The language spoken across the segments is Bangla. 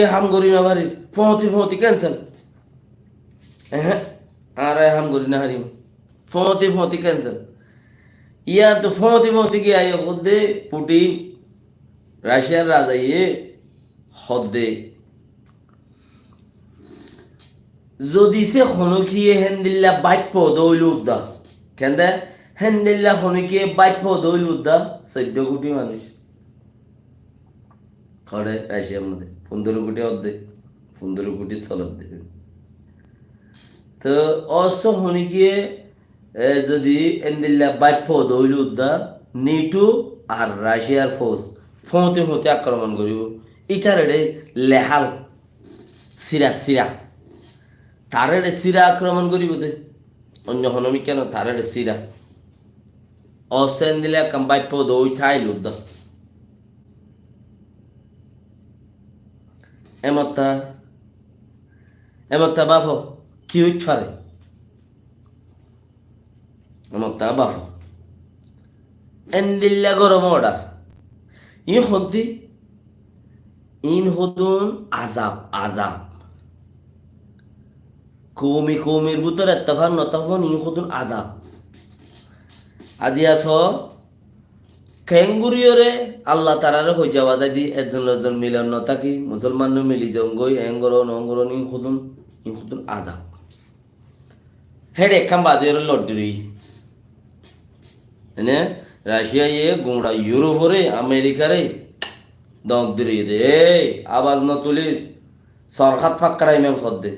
এ হাম করি না ভারি ফতি ক্যান্সেল হ্যাঁ আর হাম করি না হারিম ফতি ক্যান্সেল ইয়া তো ফতি গিয়ে আইয়া দে পুটিন রাশিয়ার রাজা ইয়ে হদ্দে যদি সে খনকিয়ে হেন্দিল্লা বাইপ দৌল উদ্দাম কেন হেন্দিল্লা খনকিয়ে বাইপ দৌল উদ্দাম 14 কোটি মানুষ খড়ে রাশিয়ার মধ্যে 15 কোটি অর্ধে 15 কোটি চলতে তো অস্ত খনকিয়ে যদি হেন্দিল্লা বাইপ দৌল উদ্দাম নিটু আর রাশিয়ার ফৌজ ফতে আক্রমণ করিব ইটার লেহাল সিরা তারে সিরা আক্রমণ করিব দে অন্য হনমি কেন তারে সিরা অস্ট্রেন দিলে কাম্বাই পদ ওই ঠাই লুদ্দ এমত্তা বাফ কি উচ্ছারে এমত্তা বাফ এন্দিল্লা গরম অর্ডার ইন হদুন আজাব কৌমির ভিতরে এত্তফান নতফান ইন হদুন আজাব আজি আস খেঙ্গুরিয়রে আল্লাহ তারারে হয়ে যাওয়া যায় দি একজন মিলন নথাকি মুসলমান মিলি জঙ্গই এঙ্গরন ইন হদুন আজাব হেড একাম বাজের লড্ডুরি এনে রাশিয়া ইয়ে গুঁড়া ইউরোপরে আমেরিকারে দক দিরি দে আওয়াজ ন তুলিস সরকার ফাক্কারাই মেম খদ দে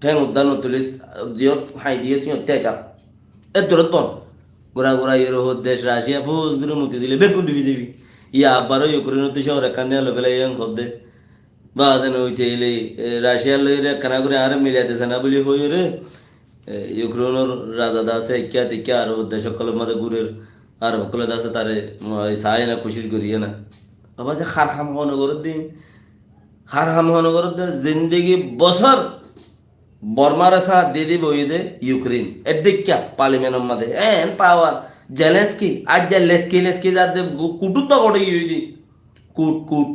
ঠেং উদ্যান ন তুলিস জিয়ত হাই দিয়ে সিয়ত তেকা এ দূরত পন গোড়া ইউরোপ দেশ রাশিয়া ফুস গুলো মুতি দিলে বেগুন দিবি দিবি ইয়া আবারও ইউক্রেন শহর একান দিয়ে লোকেলা ইয়ং খদ দে বা দেন উঠে এলে রাশিয়ার লইরে কানা করে আর মিলাইতেছে না বলি হই রে ইউক্রেনের রাজা দাসে ইক্যা টিক্যা আর দেশ সকলের মধ্যে গুরের আর সকলে দাসে তারে চায় না খুশি করিয়ে না বাবা যে হার হাম হনগরের দিন জিন্দগি বছর বর্মার সাথ দিয়ে দিব দে ইউক্রেন এদিকা পার্লিমেন্টের মধ্যে এন পাওয়ার জেলেন্সকি আজ যে লেসকি যাতে কুটুত্ব ঘটে গিয়ে দি কুট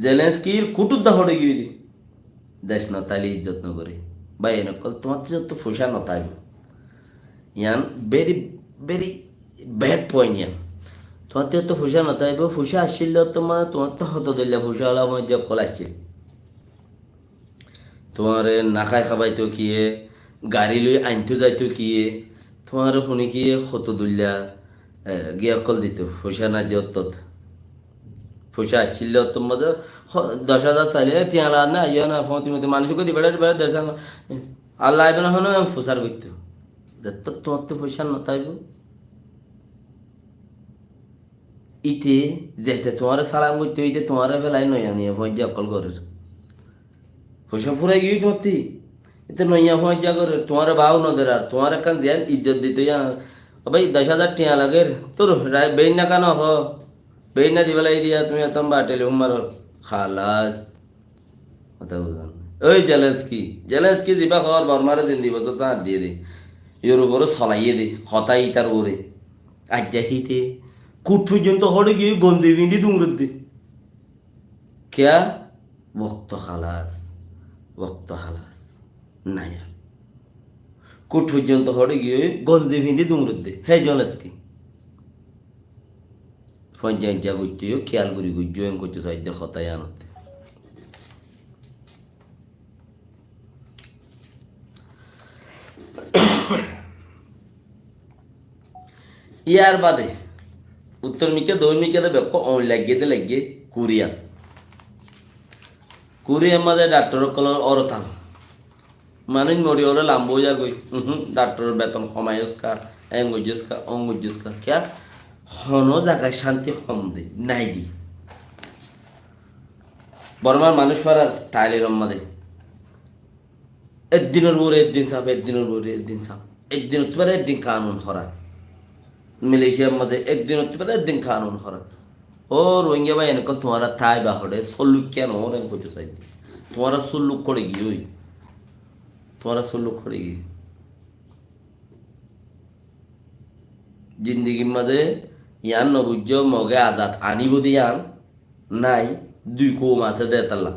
জেলেন্সকির কুটুত্ব ঘটে গিয়ে দি দেশ নতালি যত্ন করে বা এনেকল তোমার যত ফুসা নতাইব ইয়ান ভেরি ভেরি ব্যাড পয়েন্ট ইয়ান তোমার তো ফুসা নতাইব ফুসা আসছিল তোমার তো হত দিলে ফুসা হলাম যে কল আসছিল তোমার নাখায় খাবাইতো কিয়ে গাড়ি লই আনতো যাইতো কিয়ে তোমার শুনি কিয়ে হত দুল্লা গিয়া কল দিত ফুসা না দিও তত ফুসা আসছিল তোমার 10,000 চাইলে তিয়ালা না ইয়া না ফতি মানুষকে দিবে দেশ আল্লাহ আইব না হন ফুসার করতো যত তোমার তো ফুসা নতাইব ইতে যেতে তোমার সালাম করতে হইতে তোমার ফেলাই নয়া নিয়ে ভঞ্জা অকল ঘরের পয়সা ফুরাই গিয়ে তোমার এতে নইয়া ভঞ্জা ঘরের তোমার বাউ নদের আর তোমার এখান যেন ইজ্জত দিতে ভাই 10,000 টিয়া লাগে তোর বেইন না কেন বেইন না দিবেলাই দিয়া তুমি এত বাটেলে উমার খালাস কথা বুঝান ওই জেলেন্সকি যাবা খবর বর্মারে দিন দিব চাঁদ দিয়ে দে ইউরোপরে চলাইয়ে দে হতাই তার ওরে আজ হিতে কুট পর্যন্ত হরে গিয়ে গন্ধে বিন্দি দুমরত দে क्या वक्त খালাস নাই আর কুট পর্যন্ত হরে গিয়ে গঞ্জে ভিন্দি দুমরত দে হে জলেসকি ফঞ্জা করতেও খেয়াল করি জয়েন করতে চাই হতাই আনতে ইয়ার বাদে উত্তর মিকে দক্ষিণ মিকে বেক লাগিয়ে কোরিয়ার মাঝে ডাক্তার কলর অরতাল মানুষ মরি ওরা লাম্ব যা গই ডাক্তার বেতন কমাইসকা এঙ্গুজকা অঙ্গুজকা কে হন জায়গায় শান্তি কম দে নাই দি বর্মার মানুষ পারার টাইলের মাঝে একদিনের বরে একদিন সাপ একদিন হতে পারে একদিন কানুন করা মালয়েশিয়ার মাঝে একদিন হতে পারে একদিন কানুন করা ও রোহিঙ্গা ভাই এনেকল তোমার ঠাই বাহরে সল্লুক কেন ওরেন করতে চাই তোমার সল্লুক করে গিয়ে ওই জিন্দগির মাঝে ইয়ান নবুজ্জ মগে আজাদ আনিব দিয়ান নাই 2 কম আছে দে তাল্লা